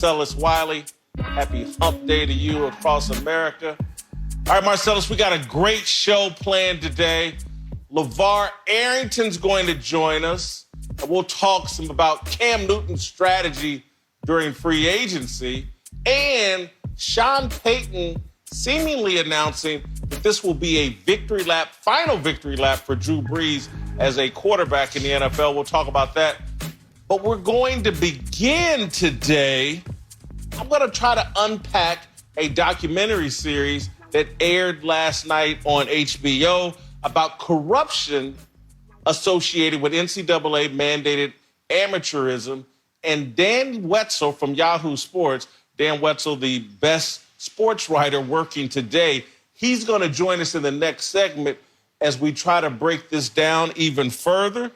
Marcellus Wiley, happy hump day to you across America. All right, Marcellus, we got a great show planned today. LeVar Arrington's going to join us, and we'll talk some about Cam Newton's strategy during free agency, and Sean Payton seemingly announcing that this will be a victory lap, final victory lap for Drew Brees as a quarterback in the NFL. We'll talk about that. But we're going to begin today. I'm going to try to unpack a documentary series that aired last night on HBO about corruption associated with NCAA mandated amateurism. And Dan Wetzel from Yahoo Sports, Dan Wetzel, the best sports writer working today, he's going to join us in the next segment as we try to break this down even further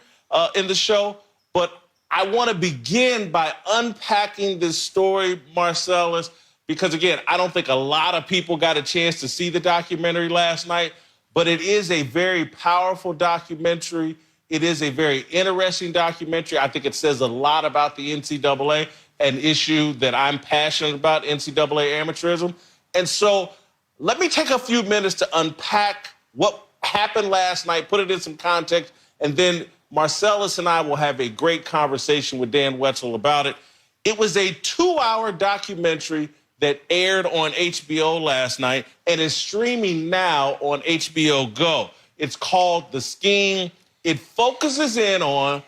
in the show. But I want to begin by unpacking this story, Marcellus, because, again, I don't think a lot of people got a chance to see the documentary last night, but it is a very powerful documentary. It is a very interesting documentary. I think it says a lot about the NCAA, an issue that I'm passionate about, NCAA amateurism. And so let me take a few minutes to unpack what happened last night, put it in some context, and then Marcellus and I will have a great conversation with Dan Wetzel about it. It was a 2-hour documentary that aired on HBO last night and is streaming now on HBO Go. It's called The Scheme. It focuses in on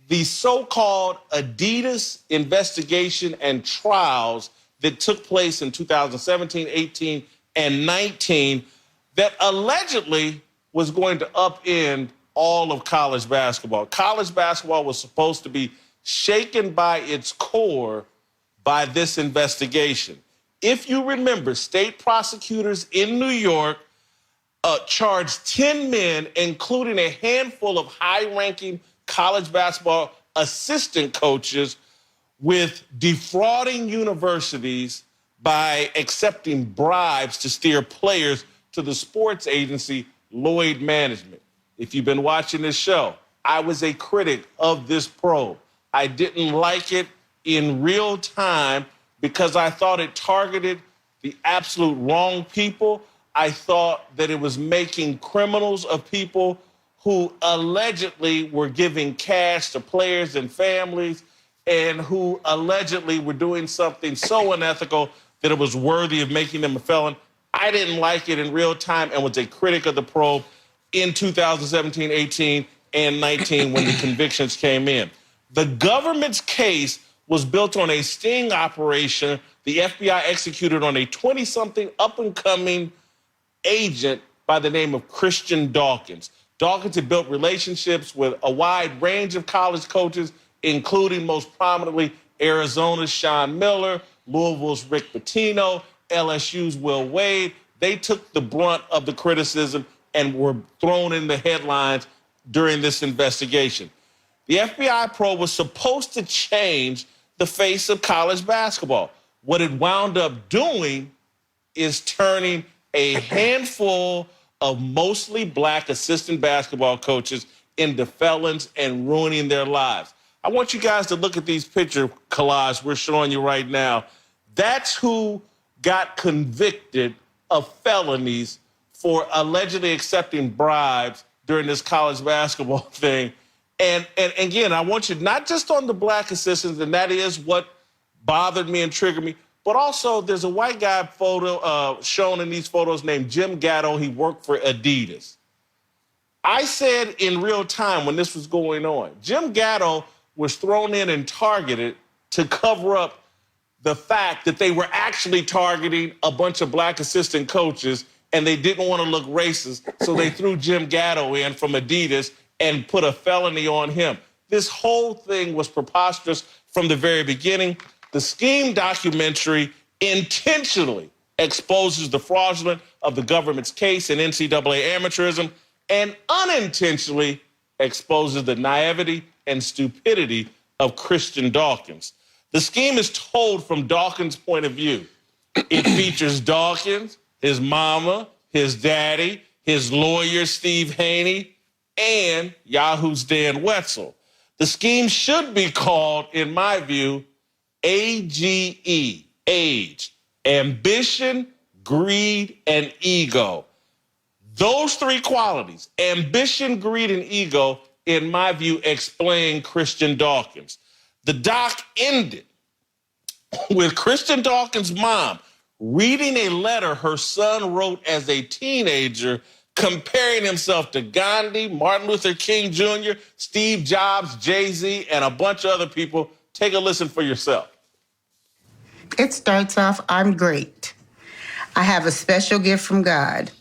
the so-called Adidas investigation and trials that took place in 2017, 18, and 19 that allegedly was going to upend all of college basketball. College basketball was supposed to be shaken by its core by this investigation. If you remember, state prosecutors in New York charged 10 men, including a handful of high-ranking college basketball assistant coaches, with defrauding universities by accepting bribes to steer players to the sports agency Lloyd Management. If you've been watching this show, I was a critic of this probe. I didn't like it in real time because I thought it targeted the absolute wrong people. I thought that it was making criminals of people who allegedly were giving cash to players and families and who allegedly were doing something so unethical that it was worthy of making them a felon. I didn't like it in real time and was a critic of the probe in 2017, 18, and 19 when the convictions came in. The government's case was built on a sting operation the FBI executed on a 20-something up-and-coming agent by the name of Christian Dawkins. Dawkins had built relationships with a wide range of college coaches, including most prominently Arizona's Sean Miller, Louisville's Rick Pitino, LSU's Will Wade. They took the brunt of the criticism and were thrown in the headlines during this investigation. The FBI probe was supposed to change the face of college basketball. What it wound up doing is turning a handful of mostly black assistant basketball coaches into felons and ruining their lives. I want you guys to look at these picture collages we're showing you right now. That's who got convicted of felonies for allegedly accepting bribes during this college basketball thing. And again, I want you not just on the black assistants, and that is what bothered me and triggered me, but also there's a white guy photo shown in these photos named Jim Gatto. He worked for Adidas. I said in real time when this was going on, Jim Gatto was thrown in and targeted to cover up the fact that they were actually targeting a bunch of black assistant coaches and they didn't want to look racist, so they threw Jim Gatto in from Adidas and put a felony on him. This whole thing was preposterous from the very beginning. The Scheme documentary intentionally exposes the fraudulence of the government's case in NCAA amateurism and unintentionally exposes the naivety and stupidity of Christian Dawkins. The Scheme is told from Dawkins' point of view. It features Dawkins, his mama, his daddy, his lawyer, Steve Haney, and Yahoo's Dan Wetzel. The Scheme should be called, in my view, AGE, age, ambition, greed, and ego. Those three qualities, ambition, greed, and ego, in my view, explain Christian Dawkins. The doc ended with Christian Dawkins' mom reading a letter her son wrote as a teenager comparing himself to Gandhi, Martin Luther King Jr., Steve Jobs, Jay-Z, and a bunch of other people. Take a listen for yourself. It starts off, I'm great. I have a special gift from God.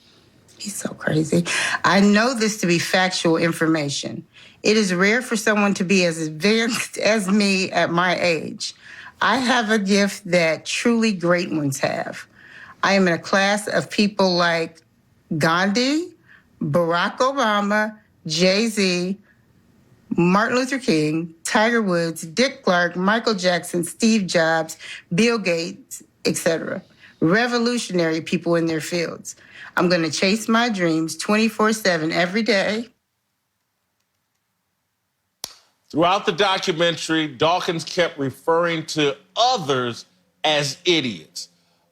He's so crazy. I know this to be factual information. It is rare for someone to be as advanced as me at my age. I have a gift that truly great ones have. I am in a class of people like Gandhi, Barack Obama, Jay-Z, Martin Luther King, Tiger Woods, Dick Clark, Michael Jackson, Steve Jobs, Bill Gates, etc. Revolutionary people in their fields. I'm going to chase my dreams 24/7 every day. Throughout the documentary, Dawkins kept referring to others as idiots.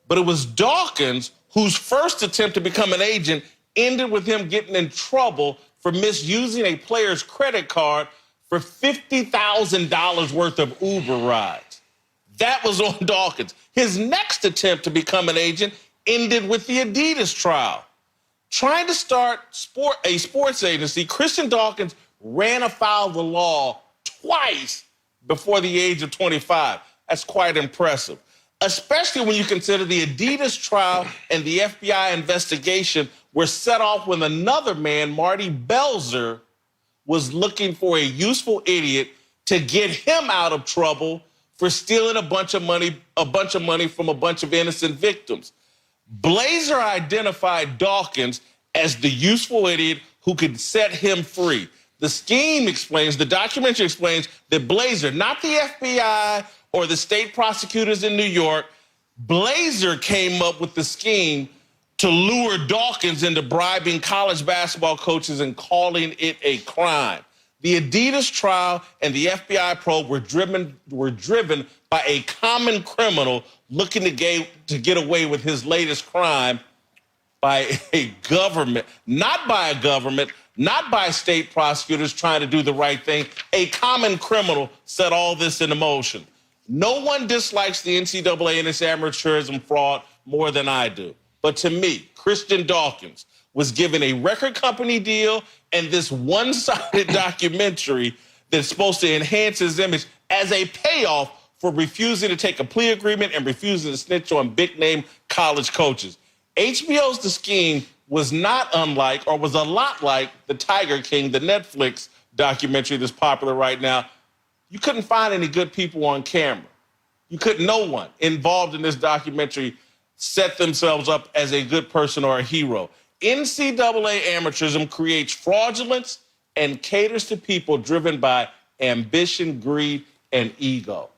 But it was Dawkins whose first attempt to become an agent ended with him getting in trouble for misusing a player's credit card for $50,000 worth of Uber rides. That was on Dawkins. His next attempt to become an agent ended with the Adidas trial. Trying to start a sports agency, Christian Dawkins ran afoul of the law twice before the age of 25. That's quite impressive, especially when you consider the Adidas trial and the FBI investigation were set off when another man, Marty Belzer, was looking for a useful idiot to get him out of trouble for stealing a bunch of money from a bunch of innocent victims. Blazer identified Dawkins as the useful idiot who could set him free. The documentary explains that Blazer, not the FBI or the state prosecutors in New York, Blazer came up with the scheme to lure Dawkins into bribing college basketball coaches and calling it a crime. The Adidas trial and the FBI probe were driven by a common criminal looking to get away with his latest crime by a government, not by a government, not by state prosecutors trying to do the right thing. A common criminal set all this into motion. No one dislikes the NCAA and its amateurism fraud more than I do. But to me, Christian Dawkins was given a record company deal and this one-sided documentary that's supposed to enhance his image as a payoff for refusing to take a plea agreement and refusing to snitch on big-name college coaches. HBO's The Scheme was not unlike, or was a lot like, the Tiger King, the Netflix documentary that's popular right now. You couldn't find any good people on camera. No one involved in this documentary set themselves up as a good person or a hero. NCAA amateurism creates fraudulence and caters to people driven by ambition, greed, and ego.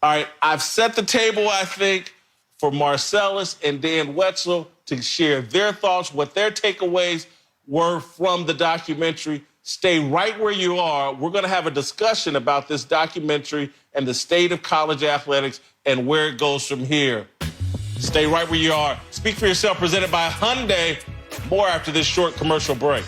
All right, I've set the table, I think, for Marcellus and Dan Wetzel to share their thoughts, what their takeaways were from the documentary. Stay right where you are. We're going to have a discussion about this documentary and the state of college athletics and where it goes from here. Stay right where you are. Speak for Yourself, presented by Hyundai. More after this short commercial break.